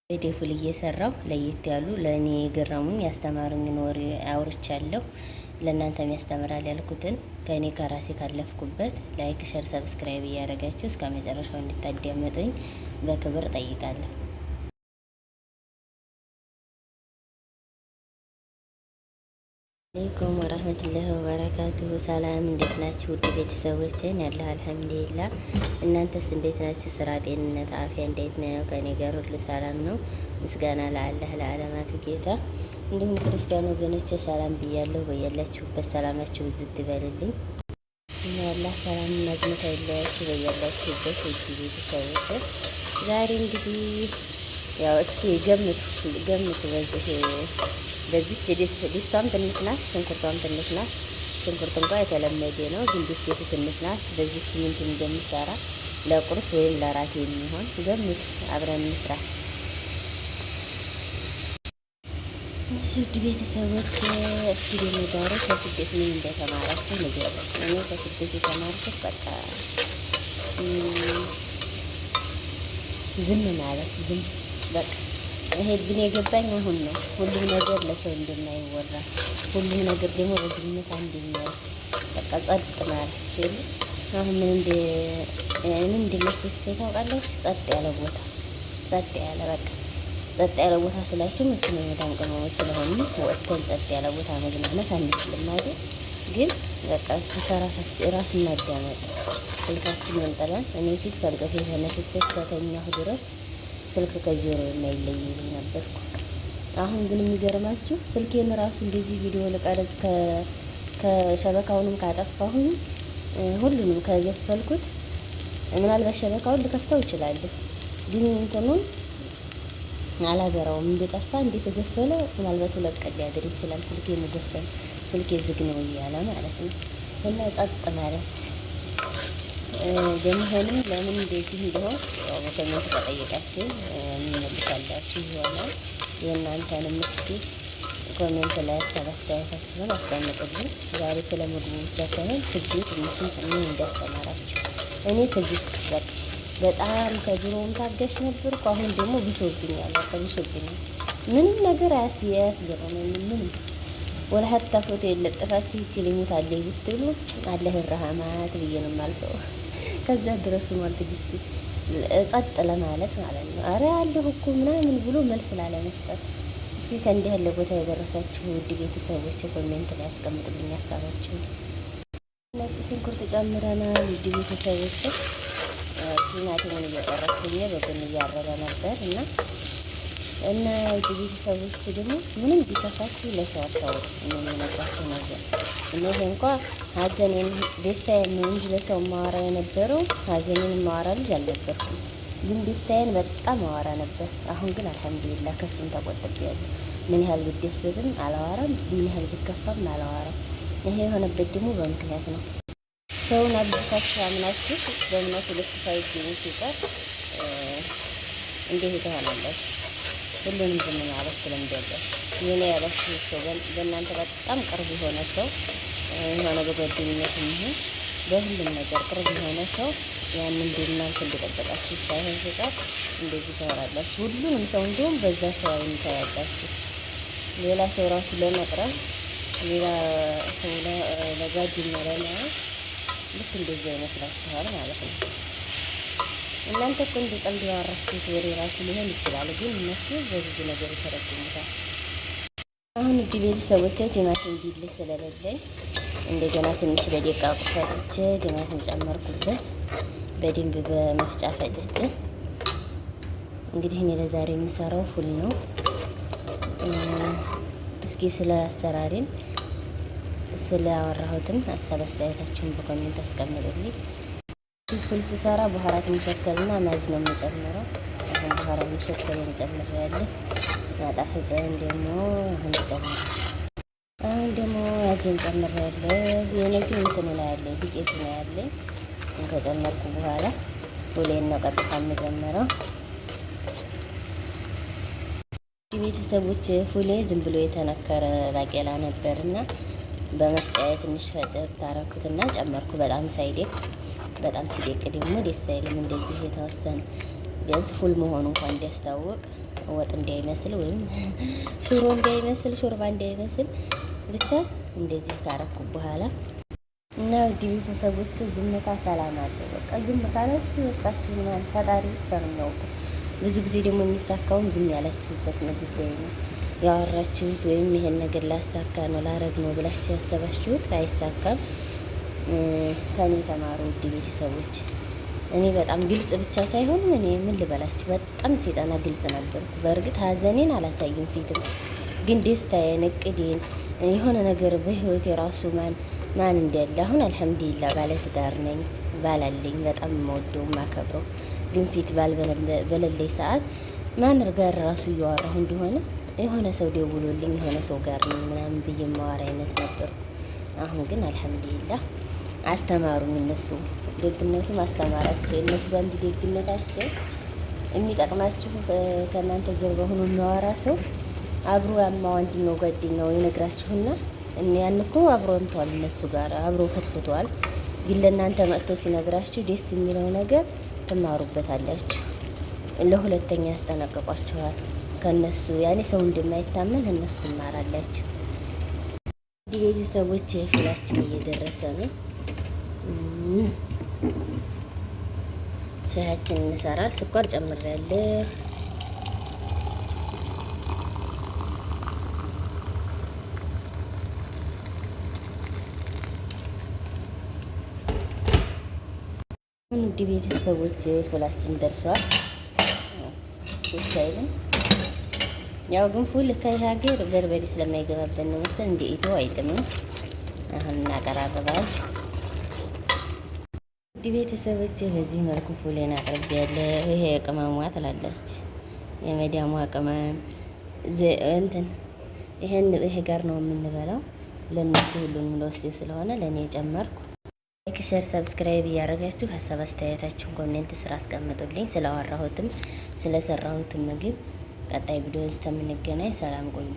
ቪዲዮ ፉል እየሰራው ለየት ያሉ ለእኔ የገረሙኝ ያስተማሩኝን ወሬ አውርቻለሁ። ለእናንተም ያስተምራል ያልኩትን ከእኔ ከራሴ ካለፍኩበት ላይክ፣ ሸር፣ ሰብስክራይብ እያደረጋችሁ እስከ መጨረሻው እንድታዳመጡኝ በክብር ጠይቃለሁ። አለይኩም ወራህመቱላሂ ወበረካቱሁ። ሰላም እንዴት ናችሁ ውድ ቤተሰቦችን? ያለህ አልሐምዱሊላህ። እናንተስ እንዴት ናችሁ? ስራ፣ ጤንነት፣ አፍያ እንዴት ነው? ከኔ ጋር ሁሉ ሰላም ነው። ምስጋና ለአላህ ለዓለማቱ ጌታ። እንዲሁም ክርስቲያን ወገኖቼ ሰላም ብያለሁ። በያላችሁበት ሰላማችሁ ብዝት ይበልልኝ። አላህ ሰላም እና ዝምታ ይለያችሁ በያላችሁበት ውድ ቤተሰቦች። ዛሬ እንግዲህ ያው እስኪ ገምቱ በዚህ ዲስቷም ትንሽ ናት፣ ሽንኩርቷም ትንሽ ናት። ሽንኩርት እንኳ የተለመደ ነው፣ ግን ዲስቴቱ ትንሽ ናት። በዚህ ሲሚንት እንደምሰራ ለቁርስ ወይም ለራት የሚሆን ገምቱ፣ አብረን እንስራ። እሺ ውድ ቤተሰቦች፣ እስኪ ደግሞ ዛሬ ከስደት ምን እንደተማራችሁ ንገሩ። እኔ ከስደት የተማርኩት በቃ ዝም ማለት በቃ ይሄ ግን የገባኝ አሁን ነው። ሁሉም ነገር ለሰው እንደማይወራ፣ ሁሉም ነገር ደግሞ በዝምታ እንደማይ በቃ ጸጥ ማለት ሲል አሁን ምን እንደሚያስደስተኝ ታውቃለች? ጸጥ ያለ ቦታ፣ ጸጥ ያለ ቦታ ስላችሁ መቼም የመዳም ቅመሞች ስለሆኑ ወጥተን ጸጥ ያለ ቦታ መዝናናት አንችልም አይደል? ግን በቃ ራስን ማዳመጥ፣ ስልካችን መንጠላን። እኔ ፊት ከእንቅልፌ ተነስቼ እስከተኛሁ ድረስ ስልክ ከጆሮ የማይለይልኝ ነበርኩ። አሁን ግን የሚገርማችሁ ስልኬን ራሱ እንደዚህ ቪዲዮ ልቀርጽ ከሸበካውንም ካጠፋሁኝ ሁሉንም ከገፈልኩት ምናልባት ሸበካውን ልከፍተው እችላለሁ፣ ግን እንትኑን አላበራውም። እንደጠፋ እንደተገፈለ ምናልባት 2 ቀን ሊያድር ይችላል። ስልኬ ዝግ ነው እያለ ማለት ነው። እና ጸጥ ማለት በመሆኑም ለምን እንደዚህ እንደሆነ ያው በኮሜንት ተጠየቃችሁ እንመልሳላችሁ ይሆናል። የእናንተንም እስኪ ኮሜንት ላይ አስተያየታችሁን አስቀምጡልኝ። ዛሬ ስለ ምግቡ ብቻ ሳይሆን ስደት ምን እንዳስተማራችሁ። እኔ ትዕግስት በጣም ከድሮም ታገሽ ነበርኩ። አሁን ደግሞ ብሶብኛል። ምንም ነገር አያስገርመኝም። ምንም ወላ ሀታ ፎቶ የለጠፋችሁ ይችልኝት አለ ብትሉ አላህ ይርሐማት ብዬ ነው የማልፈው። ከዛ ድረስ ነው ትዕግስት ጸጥ ለማለት ማለት ነው። አረ አለሁ እኮ ምናምን ብሎ መልስ ላለመስጠት። እስኪ ከእንዲህ ያለ ቦታ የደረሳችሁ ውድ ቤተሰቦች ኮሜንት ላይ አስቀምጡልኝ ሀሳባችሁ። ነጭ ሽንኩርት ጨምረናል ውድ ቤተሰቦች። ቲማቲሙን እየቆረጥኩኝ በጎን እያረረ ነበር እና ውድ ቤተሰቦች ደግሞ ምንም ቢከፋችሁ ለሰው አታውሩ። የምነግራችሁ ነገር እነዚህ እንኳ ሀዘኔን ደስታዬን ነው እንጂ ለሰው ማወራ የነበረው ሀዘኔን ማወራ ልጅ አልነበርኩም። ግን ደስታዬን በጣም አወራ ነበር። አሁን ግን አልሐምዱሊላህ ከሱም ተቆጥቤያለሁ። ምን ያህል ብደሰትም አላወራም፣ ምን ያህል ብከፋም አላወራም። ይሄ የሆነበት ደግሞ በምክንያት ነው። ሰውን አብዝታችሁ አምናችሁ በእምነቱ ልክ ሳይገኝ ሲቀር እንዴት ትሆናላችሁ? ሁሉንም ዝም ማለት ስለምደለስ የኔ ያላችሁ ሰው በእናንተ በጣም ቅርብ የሆነ ሰው የሆነ በጓደኝነት ይሁን በሁሉም ነገር ቅርብ የሆነ ሰው ያንን እናንተ እንደጠበቃችሁ ሳይሆን ሲቀር እንደዚህ ታወራላችሁ። ሁሉንም ሰው እንዲሁም በዛ ሰው አይን ታያላችሁ። ሌላ ሰው ራሱ ለመቅረብ ሌላ ሰው ለጓደኛ ለመያዝ ልክ እንደዚህ ይመስላችኋል ማለት ነው። እናንተ እኮ እንደ ቀልድ ያወራችሁት ወሬ ራሱ ሊሆን ይችላል፣ ግን እነሱ በብዙ ነገር ይተረጉሙታል። አሁን ውድ ቤተሰቦቼ ቲማቲም ቢልህ ስለሌለኝ እንደገና ትንሽ በደቃቁ ፈጭቼ ቲማቲም ጨመርኩበት። በደንብ በመፍጫ ፈጭቼ እንግዲህ እኔ ለዛሬ የሚሰራው ፉል ነው። እስኪ ስለ አሰራሪም ስላወራሁትም ሀሳብ አስተያየታችሁን በኮሜንት አስቀምጡልኝ። ፉል ስሰራ በኋራት መሸከልና ማዝ ነው የምጨምረው። አሁን በኋራት መሸከል እንጨምራለን። ማጣፈጫን ደግሞ አሁን ደግሞ ማዝን ጨምራለሁ። የነዚህ እንትን ነው ያለኝ ዱቄት ነው ያለኝ። እሱን ከጨመርኩ በኋላ ፉሌን ነው ቀጥታ የምጨምረው። ቤተሰቦች ፉሌ ዝም ብሎ የተነከረ ባቄላ ነበርና በመፍጫዬ ትንሽ ፈጨት ታረኩትና ጨመርኩ። በጣም ሲደቅ ደግሞ ደስ አይልም። እንደዚህ የተወሰነ ቢያንስ ፉል መሆኑ እንኳን እንዲያስታውቅ ወጥ እንዳይመስል ወይም ሽሮ እንዳይመስል ሾርባ እንዳይመስል ብቻ እንደዚህ ካረኩ በኋላ እና ውድ ቤተሰቦች ዝምታ ሰላም አለው። በቃ ዝም ካላችሁ ውስጣችሁ ማለት ፈጣሪ ብቻ ነው የሚያውቀው። ብዙ ጊዜ ደግሞ የሚሳካውን ዝም ያላችሁበት ነው ጉዳይ ነው ያወራችሁት ወይም ይሄን ነገር ላሳካ ነው ላረግ ነው ብላችሁ ያሰባችሁት አይሳካም። ከኔ ተማሩ ውድ ቤተሰቦች። እኔ በጣም ግልጽ ብቻ ሳይሆን እኔ ምን ልበላችሁ በጣም ሴጣና ግልጽ ነበርኩ። በእርግጥ ሀዘኔን አላሳይም ፊትም፣ ግን ደስታዬን፣ እቅዴን የሆነ ነገር በህይወት የራሱ ማን እንዳለ አሁን አልሐምዱሊላህ ባለትዳር ነኝ፣ ባላለኝ በጣም የምወደው የማከብረው፣ ግን ፊት በሌለኝ ሰዓት ማን ጋር ራሱ እያወራሁ እንደሆነ የሆነ ሰው ደውሎልኝ የሆነ ሰው ጋር ነኝ ምናምን ብዬ የማወራ አይነት ነበርኩ። አሁን ግን አልሐምዱሊላህ አስተማሩኝ። እነሱ ደግነቱም አስተማራቸው። እነሱ አንድ ደግነታቸው የሚጠቅማችሁ ከእናንተ ጀርባ ሆኖ የሚያወራ ሰው አብሮ ያማው አንድኛው ጓደኛው ይነግራችሁና ያን እኮ አብሮ እንቷል እነሱ ጋር አብሮ ፈትፍቷል። ግን ለእናንተ መጥቶ ሲነግራችሁ ደስ የሚለው ነገር ትማሩበታላችሁ። ለሁለተኛ ያስጠነቅቋችኋል። ከነሱ ያኔ ሰው እንደማይታመን እነሱ ትማራላችሁ። ቤተሰቦች ፍላችን እየደረሰ ነው። ሻያችን እንሰራል። ስኳር ጨምሬያለሁ። ውድ ቤተሰቦች ፉላችን ደርሰዋል። ሲታይልን ያው ግን ፉል ከሀገር በርበሬ ስለማይገባበት ነው መሰል እንደ ኢትዮ አይጥምም። አሁን እናቀራርባለን። ውድ ቤተሰቦች በዚህ መልኩ ፉሌን አቅርቤያለሁ። ይሄ ቅመሟ ትላለች የመዳሟ ቅመም እንትን ይሄ ጋር ነው የምንበላው። ለእነሱ ሁሉንም ለወስደ ስለሆነ ለእኔ ጨመርኩ። ላይክ፣ ሸር፣ ሰብስክራይብ እያደረጋችሁ ሀሳብ አስተያየታችሁን ኮሜንት ስራ አስቀምጡልኝ። ስላወራሁትም ስለሰራሁትም ምግብ ቀጣይ ቪዲዮ እስከምንገናኝ ሰላም ቆዩ።